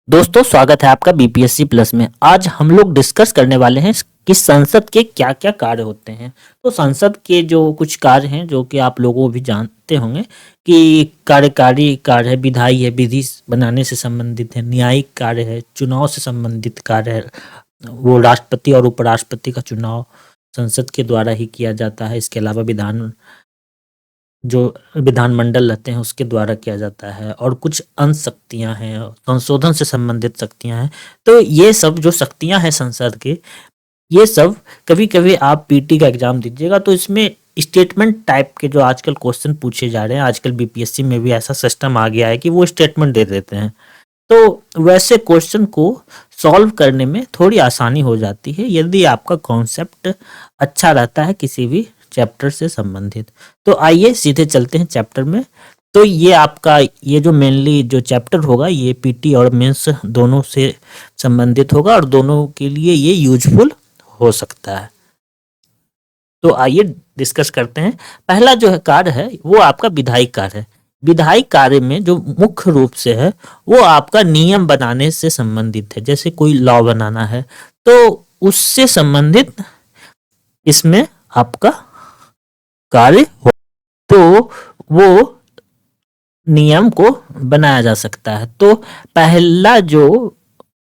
दोस्तों स्वागत है आपका बीपीएससी प्लस में। आज हम लोग डिस्कस करने वाले हैं कि संसद के क्या क्या कार्य होते हैं। तो संसद के जो कुछ कार्य हैं जो कि आप लोगों भी जानते होंगे कि कार्यकारी कार्य है, विधायी है, विधि बनाने से संबंधित है, न्यायिक कार्य है, चुनाव से संबंधित कार्य है, वो राष्ट्रपति और उपराष्ट्रपति का चुनाव संसद के द्वारा ही किया जाता है। इसके अलावा जो विधानमंडल रहते हैं उसके द्वारा किया जाता है और कुछ अंश शक्तियां हैं, संशोधन से संबंधित शक्तियां हैं। तो ये सब जो शक्तियां हैं संसद के, ये सब कभी कभी आप पीटी का एग्जाम दीजिएगा तो इसमें स्टेटमेंट टाइप के जो आजकल क्वेश्चन पूछे जा रहे हैं, आजकल बीपीएससी में भी ऐसा सिस्टम आ गया है कि वो स्टेटमेंट दे देते हैं। तो वैसे क्वेश्चन को सॉल्व करने में थोड़ी आसानी हो जाती है यदि आपका कॉन्सेप्ट अच्छा रहता है किसी भी चैप्टर से संबंधित। तो आइए सीधे चलते हैं चैप्टर में। तो ये आपका ये जो मेनली जो चैप्टर होगा ये पीटी और मेंस दोनों से संबंधित होगा और दोनों के लिए ये यूजफुल हो सकता है। तो आइए डिस्कस करते हैं। पहला जो है कार्य है वो आपका विधायी कार्य है। विधायी कार्य में जो मुख्य रूप से है वो आपका नियम बनाने से संबंधित है। जैसे कोई लॉ बनाना है तो उससे संबंधित इसमें आपका कार्य हो, तो वो नियम को बनाया जा सकता है। तो पहला जो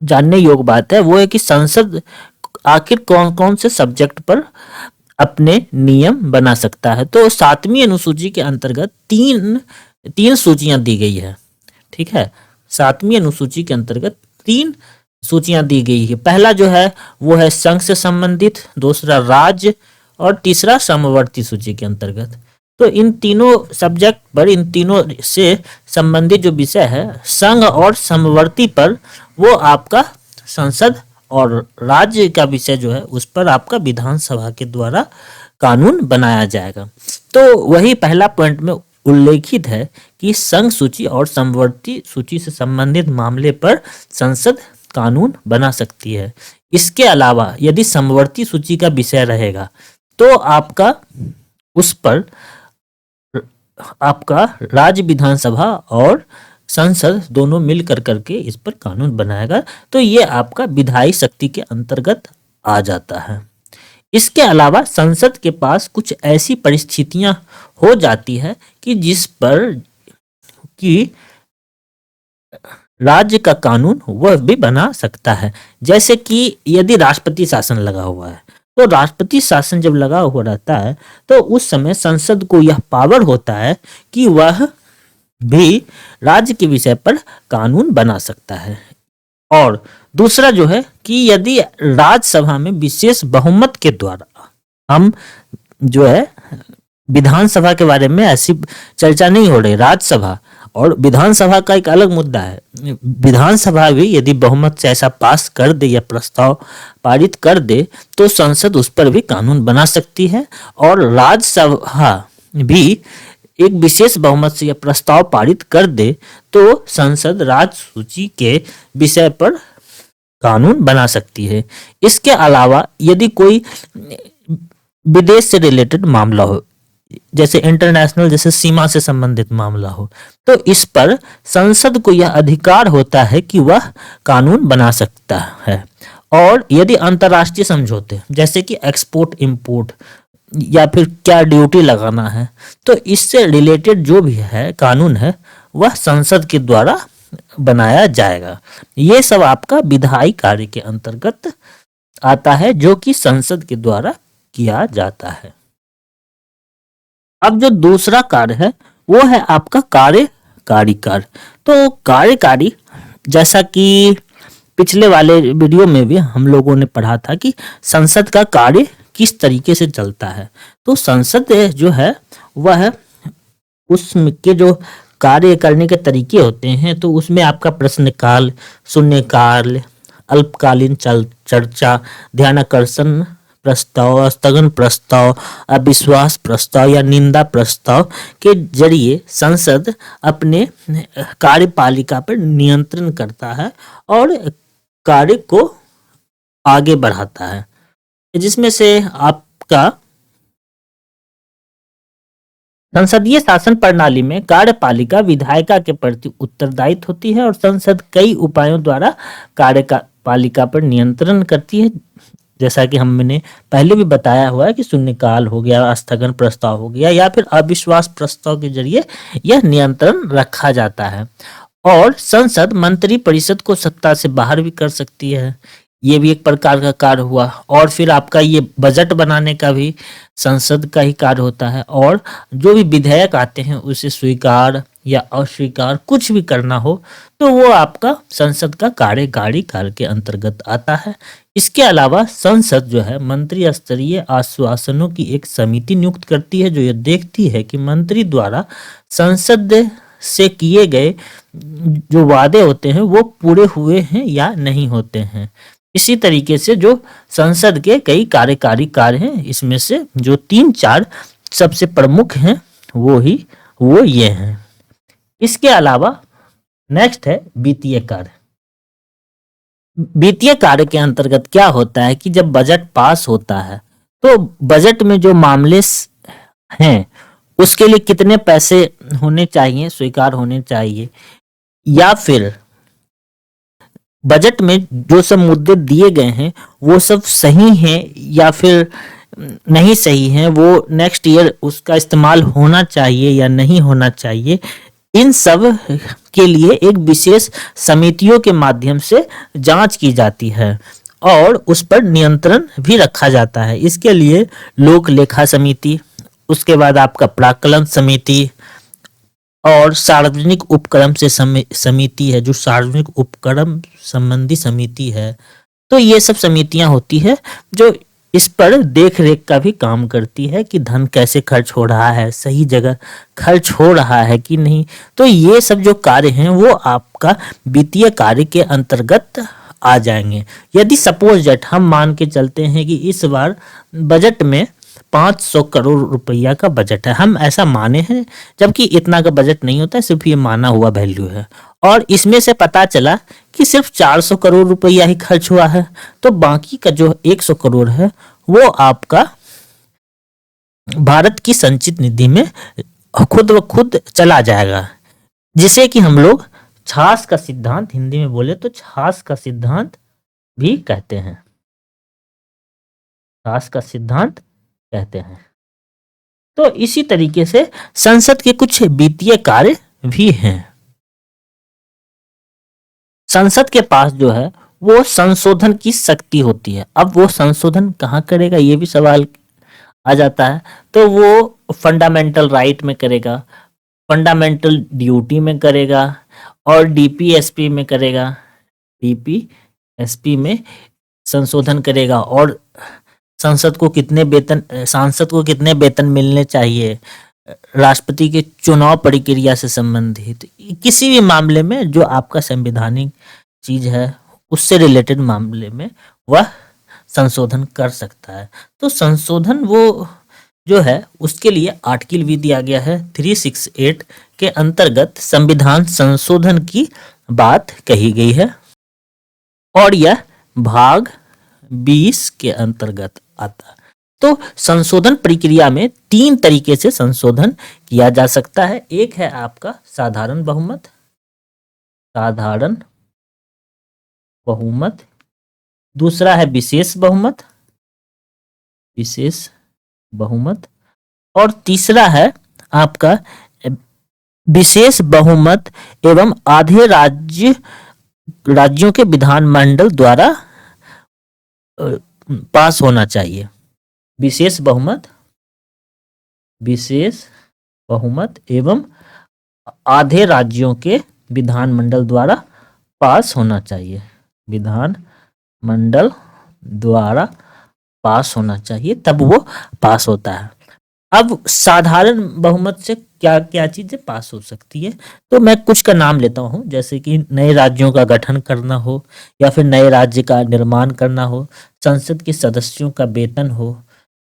जानने योग्य बात है वो है कि संसद आखिर कौन कौन से सब्जेक्ट पर अपने नियम बना सकता है। तो 7वीं अनुसूची के अंतर्गत तीन सूचियां दी गई है। ठीक है, 7वीं अनुसूची के अंतर्गत 3 सूचियां दी गई है। पहला जो है वो है संघ से संबंधित, दूसरा राज्य और तीसरा समवर्ती सूची के अंतर्गत। तो इन तीनों सब्जेक्ट पर, इन तीनों से संबंधित जो विषय है संघ और समवर्ती पर, वो आपका संसद और राज्य का विषय जो है उस पर आपका विधानसभा के द्वारा कानून बनाया जाएगा। तो वही पहला पॉइंट में उल्लेखित है कि संघ सूची और समवर्ती सूची से संबंधित मामले पर संसद कानून बना सकती है। इसके अलावा यदि समवर्ती सूची का विषय रहेगा तो आपका उस पर आपका राज्य विधानसभा और संसद दोनों मिलकर करके इस पर कानून बनाएगा। तो ये आपका विधायी शक्ति के अंतर्गत आ जाता है। इसके अलावा संसद के पास कुछ ऐसी परिस्थितियां हो जाती है कि जिस पर कि राज्य का कानून वह भी बना सकता है। जैसे कि यदि राष्ट्रपति शासन लगा हुआ है तो राष्ट्रपति शासन जब लगा हुआ रहता है तो उस समय संसद को यह पावर होता है कि वह भी राज्य के विषय पर कानून बना सकता है। और दूसरा जो है कि यदि राज्यसभा में विशेष बहुमत के द्वारा, हम जो है विधानसभा के बारे में ऐसी चर्चा नहीं हो रही, राज्यसभा और विधानसभा का एक अलग मुद्दा है। विधानसभा भी यदि बहुमत से ऐसा पास कर दे या प्रस्ताव पारित कर दे तो संसद उस पर भी कानून बना सकती है। और राज्यसभा भी एक विशेष बहुमत से यह प्रस्ताव पारित कर दे तो संसद राज्य सूची के विषय पर कानून बना सकती है। इसके अलावा यदि कोई विदेश से रिलेटेड मामला हो, जैसे इंटरनेशनल, जैसे सीमा से संबंधित मामला हो, तो इस पर संसद को यह अधिकार होता है कि वह कानून बना सकता है। और यदि अंतर्राष्ट्रीय समझौते जैसे कि एक्सपोर्ट इंपोर्ट या फिर क्या ड्यूटी लगाना है, तो इससे रिलेटेड जो भी है कानून है वह संसद के द्वारा बनाया जाएगा। ये सब आपका विधायी कार्य के अंतर्गत आता है जो कि संसद के द्वारा किया जाता है। अब जो दूसरा कार्य है वो है आपका कार्यकारी कार्य। तो कार्यकारी, जैसा कि पिछले वाले वीडियो में भी हम लोगों ने पढ़ा था कि संसद का कार्य किस तरीके से चलता है। तो संसद जो है वह उसके जो कार्य करने के तरीके होते हैं, तो उसमें आपका प्रश्नकाल, शून्यकाल, अल्पकालीन चर्चा, ध्यानाकर्षण प्रस्ताव, स्थगन प्रस्ताव, अविश्वास प्रस्ताव या निंदा प्रस्ताव के जरिए संसद अपने कार्यपालिका पर नियंत्रण करता है और कार्य को आगे बढ़ाता है। जिसमें से आपका संसदीय शासन प्रणाली में कार्यपालिका विधायिका के प्रति उत्तरदायित्व होती है और संसद कई उपायों द्वारा कार्यपालिका पर नियंत्रण करती है। जैसा कि हमने पहले भी बताया हुआ है कि शून्यकाल हो गया, स्थगन प्रस्ताव हो गया या फिर अविश्वास प्रस्ताव के जरिए यह नियंत्रण रखा जाता है। और संसद मंत्री परिषद को सत्ता से बाहर भी कर सकती है, ये भी एक प्रकार का कार्य हुआ। और फिर आपका ये बजट बनाने का भी संसद का ही कार्य होता है, और जो भी विधेयक आते हैं उसे स्वीकार या अस्वीकार कुछ भी करना हो तो वो आपका संसद का कार्यकारी कार्य के अंतर्गत आता है। इसके अलावा संसद जो है मंत्री स्तरीय आश्वासनों की एक समिति नियुक्त करती है, जो ये देखती है कि मंत्री द्वारा संसद से किए गए जो वादे होते हैं वो पूरे हुए हैं या नहीं होते हैं। इसी तरीके से जो संसद के कई कार्यकारी कार्य हैं, इसमें से जो 3-4 सबसे प्रमुख हैं वो ये हैं। इसके अलावा नेक्स्ट है वित्तीय कार्य। वित्तीय कार्य के अंतर्गत क्या होता है कि जब बजट पास होता है तो बजट में जो मामले हैं उसके लिए कितने पैसे होने चाहिए, स्वीकार होने चाहिए, या फिर बजट में जो सब मुद्दे दिए गए हैं वो सब सही हैं या फिर नहीं सही हैं, वो नेक्स्ट ईयर उसका इस्तेमाल होना चाहिए या नहीं होना चाहिए, इन सब के लिए एक विशेष समितियों के माध्यम से जांच की जाती है और उस पर नियंत्रण भी रखा जाता है। इसके लिए लोक लेखा समिति, उसके बाद आपका प्राक्कलन समिति और सार्वजनिक उपक्रम से समिति है, जो सार्वजनिक उपक्रम संबंधी समिति है। तो ये सब समितियां होती है जो इस पर देख रेख का भी काम करती है कि धन कैसे खर्च हो रहा है, सही जगह खर्च हो रहा है कि नहीं। तो ये सब जो कार्य हैं वो आपका वित्तीय कार्य के अंतर्गत आ जाएंगे। यदि सपोज दैट हम मान के चलते हैं कि इस बार बजट में 500 करोड़ रुपया का बजट है, हम ऐसा माने हैं, जबकि इतना का बजट नहीं होता है, सिर्फ ये माना हुआ वैल्यू है, और इसमें से पता चला कि सिर्फ 400 करोड़ रुपया ही खर्च हुआ है, तो बाकी का जो 100 करोड़ है वो आपका भारत की संचित निधि में खुद व खुद चला जाएगा, जिसे कि हम लोग छाछ का सिद्धांत, हिंदी में बोले तो छाछ का सिद्धांत भी कहते हैं। छाछ का सिद्धांत कहते हैं। तो इसी तरीके से संसद के कुछ वित्तीय कार्य भी हैं। संसद के पास जो है वो संशोधन की शक्ति होती है। अब वो संशोधन कहाँ करेगा, ये भी सवाल आ जाता है। तो वो फंडामेंटल राइट में करेगा, फंडामेंटल ड्यूटी में करेगा और डीपीएसपी में करेगा। डीपीएसपी में संशोधन करेगा और सांसद को कितने वेतन मिलने चाहिए, राष्ट्रपति के चुनाव प्रक्रिया से संबंधित किसी भी मामले में जो आपका संवैधानिक चीज है उससे रिलेटेड मामले में वह संशोधन कर सकता है। तो संशोधन वो जो है उसके लिए आर्टिकल भी दिया गया है 368 के अंतर्गत संविधान संशोधन की बात कही गई है और यह भाग 20 के अंतर्गत आता है। तो संशोधन प्रक्रिया में 3 तरीके से संशोधन किया जा सकता है। एक है आपका साधारण बहुमत, दूसरा है विशेष बहुमत और तीसरा है आपका विशेष बहुमत एवं आधे राज्यों के विधानमंडल द्वारा पास होना चाहिए। विशेष बहुमत एवं आधे राज्यों के विधानमंडल द्वारा पास होना चाहिए। विधानमंडल द्वारा पास होना चाहिए, तब वो पास होता है। अब साधारण बहुमत से क्या क्या चीजें पास हो सकती है, तो मैं कुछ का नाम लेता हूं, जैसे कि नए राज्यों का गठन करना हो या फिर नए राज्य का निर्माण करना हो, संसद के सदस्यों का वेतन हो,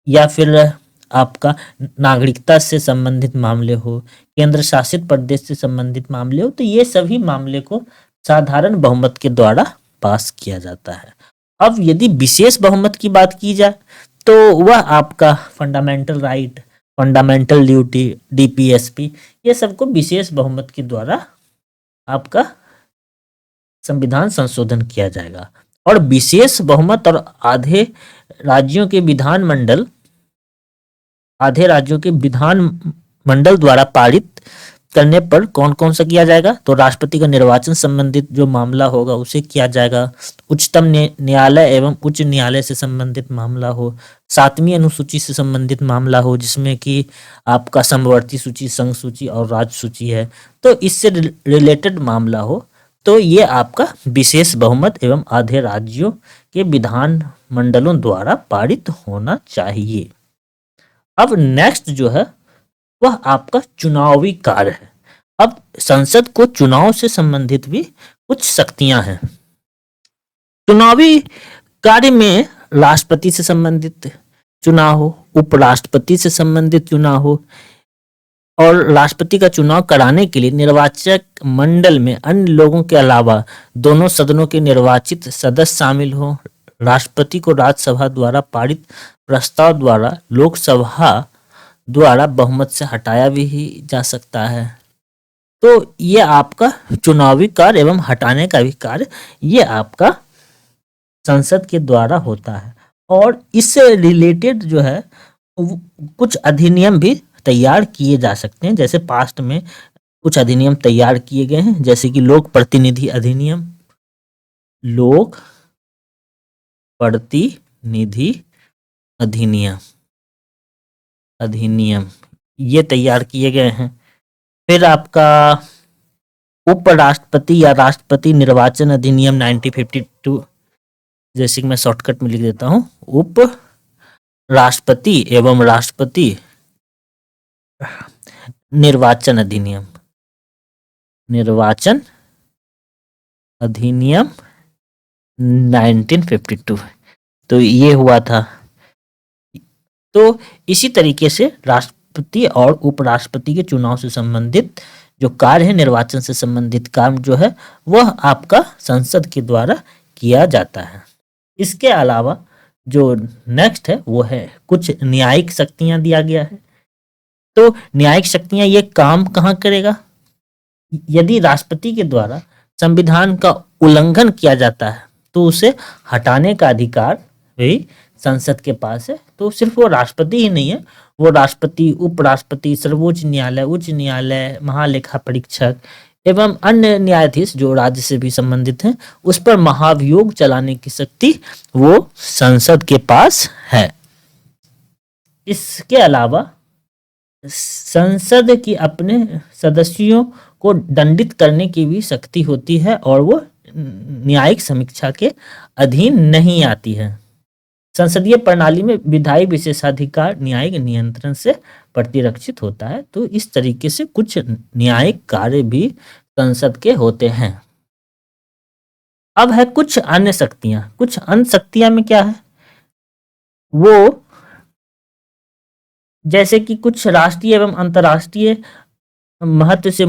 या फिर आपका नागरिकता से संबंधित मामले हो, केंद्र शासित प्रदेश से संबंधित मामले हो। तो ये सभी मामले को साधारण बहुमत के द्वारा पास किया जाता है। अब यदि विशेष बहुमत की बात की जाए तो वह आपका fundamental right fundamental duty, DPSP, ये सबको विशेष बहुमत के द्वारा आपका संविधान संशोधन किया जाएगा। और विशेष बहुमत और राज्यों के विधानमंडल आधे राज्यों के विधानमंडल द्वारा पारित करने पर कौन कौन सा किया जाएगा, तो राष्ट्रपति का निर्वाचन संबंधित जो मामला होगा उसे किया जाएगा, उच्चतम न्यायालय एवं उच्च न्यायालय से संबंधित मामला हो, 7वीं अनुसूची से संबंधित मामला हो जिसमें कि आपका समवर्ती सूची, संघ सूची और राज्य सूची है, तो इससे रिलेटेड मामला हो तो ये आपका विशेष बहुमत एवं आधे राज्यों के विधान मंडलों द्वारा पारित होना चाहिए। अब नेक्स्ट जो है वह आपका चुनावी कार्य है। अब संसद को चुनाव से संबंधित भी कुछ शक्तियां हैं। चुनावी कार्य में राष्ट्रपति से संबंधित चुनाव हो, उपराष्ट्रपति से संबंधित चुनाव हो, और राष्ट्रपति का चुनाव कराने के लिए निर्वाचक मंडल में अन्य लोगों के अलावा दोनों सदनों के निर्वाचित सदस्य शामिल हो। राष्ट्रपति को राज्यसभा द्वारा पारित प्रस्ताव द्वारा लोकसभा द्वारा बहुमत से हटाया भी जा सकता है। तो ये आपका चुनावी कार्य एवं हटाने का भी कार्य ये आपका संसद के द्वारा होता है। और इससे रिलेटेड जो है कुछ अधिनियम भी तैयार किए जा सकते हैं। जैसे पास्ट में कुछ अधिनियम तैयार किए गए हैं, जैसे कि लोक प्रतिनिधि अधिनियम, लोक प्रतिनिधि अधिनियम ये तैयार किए गए हैं। फिर आपका उपराष्ट्रपति या राष्ट्रपति निर्वाचन अधिनियम 1952, जैसे कि मैं शॉर्टकट में लिख देता हूं, उप राष्ट्रपति एवं राष्ट्रपति निर्वाचन अधिनियम 1952, तो ये हुआ था। तो इसी तरीके से राष्ट्रपति और उपराष्ट्रपति के चुनाव से संबंधित जो कार्य है, निर्वाचन से संबंधित काम जो है वह आपका संसद के द्वारा किया जाता है। इसके अलावा जो नेक्स्ट है वो है कुछ न्यायिक शक्तियां दिया गया है। तो न्यायिक शक्तियां ये काम कहाँ करेगा, यदि राष्ट्रपति के द्वारा संविधान का उल्लंघन किया जाता है तो उसे हटाने का अधिकार भी संसद के पास है। तो सिर्फ वो राष्ट्रपति ही नहीं है, वो राष्ट्रपति, उपराष्ट्रपति, सर्वोच्च न्यायालय, उच्च न्यायालय, महालेखा परीक्षक एवं अन्य न्यायाधीश जो राज्य से भी संबंधित हैं उस पर महाभियोग चलाने की शक्ति वो संसद के पास है। इसके अलावा संसद की अपने सदस्यों को दंडित करने की भी शक्ति होती है और वो न्यायिक समीक्षा के अधीन नहीं आती है। संसदीय प्रणाली में विधायी विशेषाधिकार न्यायिक नियंत्रण से प्रतिरक्षित होता है। तो इस तरीके से कुछ न्यायिक कार्य भी संसद के होते हैं। अब है कुछ अन्य शक्तियां। कुछ अन्य शक्तियां में क्या है, वो जैसे कि कुछ राष्ट्रीय एवं अंतर्राष्ट्रीय महत्व से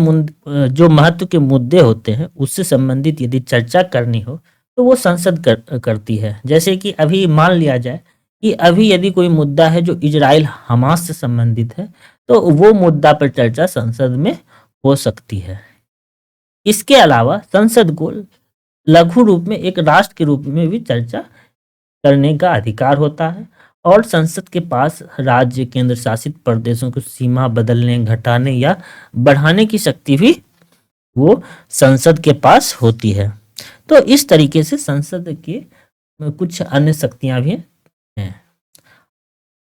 जो महत्व के मुद्दे होते हैं उससे संबंधित यदि चर्चा करनी हो तो वो संसद करती है। जैसे कि अभी मान लिया जाए कि अभी यदि कोई मुद्दा है जो इजराइल हमास से संबंधित है तो वो मुद्दा पर चर्चा संसद में हो सकती है। इसके अलावा संसद को लघु रूप में एक राष्ट्र के रूप में भी चर्चा करने का अधिकार होता है और संसद के पास राज्य केंद्र शासित प्रदेशों की सीमा बदलने, घटाने या बढ़ाने की शक्ति भी वो संसद के पास होती है। तो इस तरीके से संसद के कुछ अन्य शक्तियां भी हैं।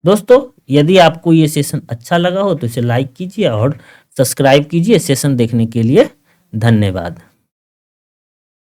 दोस्तों, यदि आपको ये सेशन अच्छा लगा हो तो इसे लाइक कीजिए और सब्सक्राइब कीजिए। सेशन देखने के लिए धन्यवाद।